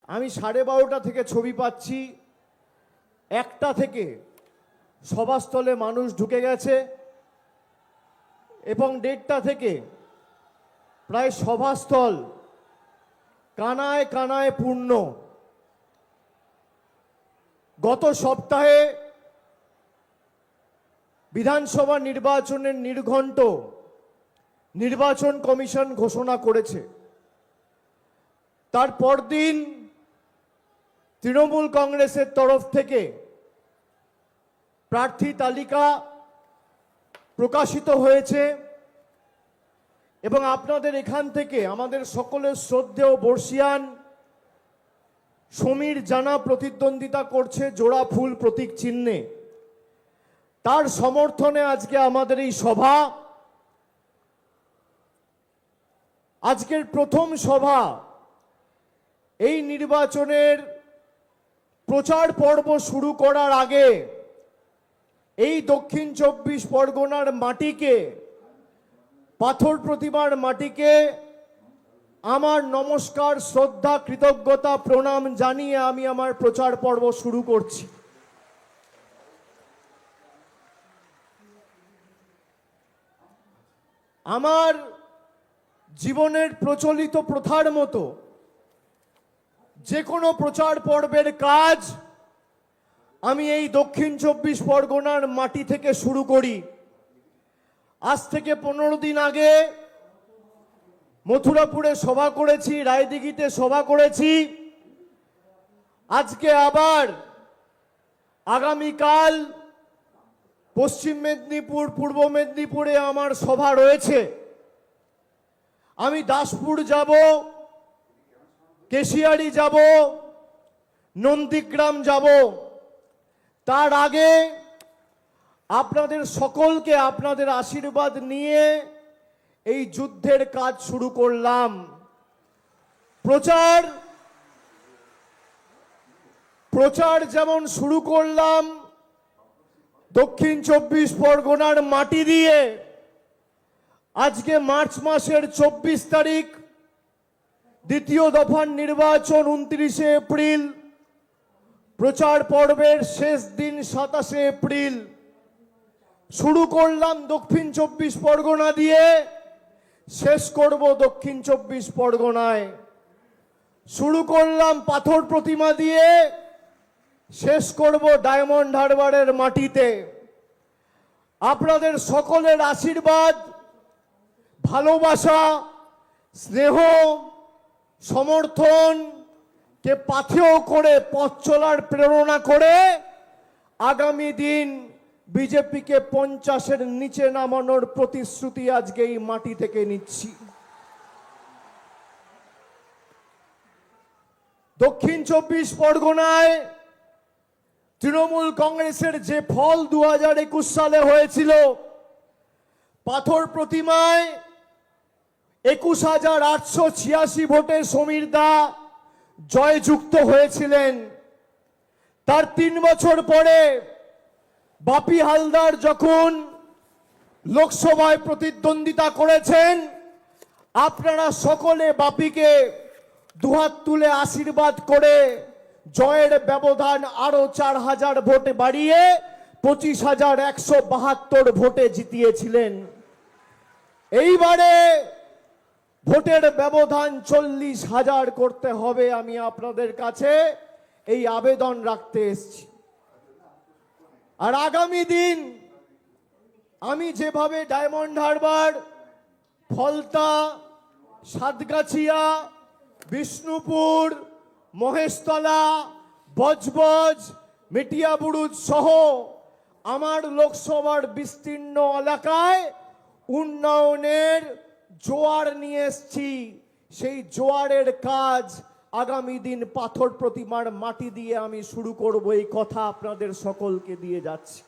আমি 12:30 থেকে ছবি পাচ্ছি, 1টা থেকে সভাস্থলে মানুষ ঢুকে গেছে এবং 1:30টা থেকে প্রায় সভাস্থল কানায় কানায় পূর্ণ। গত সপ্তাহে বিধানসভা নির্বাচনের নির্ঘণ্ট নির্বাচন কমিশন ঘোষণা করেছে। তার পরদিন তৃণমূল কংগ্রেসের তরফ থেকে প্রার্থী তালিকা প্রকাশিত হয়েছে এবং আপনাদের এখান থেকে আমাদের সকলের শ্রদ্ধেয় বর্ষিয়ান সমীর জানা প্রতিদ্বন্দ্বিতা করছে জোড়া ফুল প্রতীক চিহ্নে। তার সমর্থনে আজকে আমাদের এই সভা। আজকের প্রথম সভা এই নির্বাচনের প্রচার পর্ব শুরু করার আগে এই দক্ষিণ 24 পরগনার মাটিকে, পাথর প্রতিমার মাটিকে আমার নমস্কার, শ্রদ্ধা, কৃতজ্ঞতা, প্রণাম জানিয়ে আমি আমার প্রচার পর্ব শুরু করছি। আমার জীবনের প্রচলিত প্রথার মতো যে কোনো প্রচার পর্বের কাজ আমি এই দক্ষিণ 24 পরগনার মাটি থেকে শুরু করি। আজ থেকে 15 দিন আগে মথুরাপুরে সভা করেছি, রায়দিঘিতে সভা করেছি। আজকে আবার আগামীকাল পশ্চিম মেদিনীপুর, পূর্ব মেদিনীপুরে আমার সভা রয়েছে। আমি দাসপুর যাব, কেশিয়ারি যাব, নন্দীগ্রাম যাব। তার আগে আপনাদের সকলকে আপনাদের আশীর্বাদ নিয়ে এই যুদ্ধের কাজ শুরু করলাম। প্রচার যেমন শুরু করলাম দক্ষিণ 24 পরগনার মাটি দিয়ে। আজকে মার্চ মাসের 24 তারিখ, দ্বিতীয় দফার নির্বাচন 29শে এপ্রিল, প্রচার পর্বের শেষ দিন 27শে এপ্রিল। শুরু করলাম দক্ষিণ 24 পরগনা দিয়ে, শেষ করব দক্ষিণ 24 পরগনায়। শুরু করলাম পাথর প্রতিমা দিয়ে, শেষ করব ডায়মন্ড হারবারের মাটিতে। আপনাদের সকলের আশীর্বাদ, ভালোবাসা, স্নেহ, সমর্থন কে পাথেয় করে পথ চলার প্রেরণা করে আগামী দিন বিজেপিকে 50-এর নিচে নামানোর প্রতিশ্রুতি আজকে এই মাটি থেকে নিচ্ছি। দক্ষিণ 24 পরগনায় তৃণমূল কংগ্রেসের যে ফল 2021 সালে হয়েছিল, পাথর প্রতিমায় 21,886 ভোটে সমীর দা জয়যুক্ত হয়েছিলেন। তার 3 বছর পরে বাপি হালদার যখন লোকসভায় প্রতিদ্বন্দ্বিতা করেছেন, আপনারা সকলে বাপিকে দুহাত তুলে আশীর্বাদ করে জয়ের ব্যবধান আরো 4,000 ভোটে বাড়িয়ে 25,172 ভোটে জিতিয়েছিলেন। এইবারে ভোটের ব্যবধান 40,000 করতে হবে। আমি আপনাদের কাছে এই আবেদন রাখতে এসেছি। আর আগামী দিন আমি যেভাবে ডায়মন্ড হারবার, ফলতা, সাতগাছিয়া, বিষ্ণুপুর, মহেশতলা, বজবজ, মেটিয়াবুরুজ সহ আমার লোকসভার বিস্তীর্ণ এলাকায় উন্নয়নের জোয়ার নিয়ে এসেছি, সেই জোয়ারের কাজ আগামী দিন পাথর প্রতিমার মাটি দিয়ে আমি শুরু করব, এই কথা আপনাদের সকলকে দিয়ে যাচ্ছি।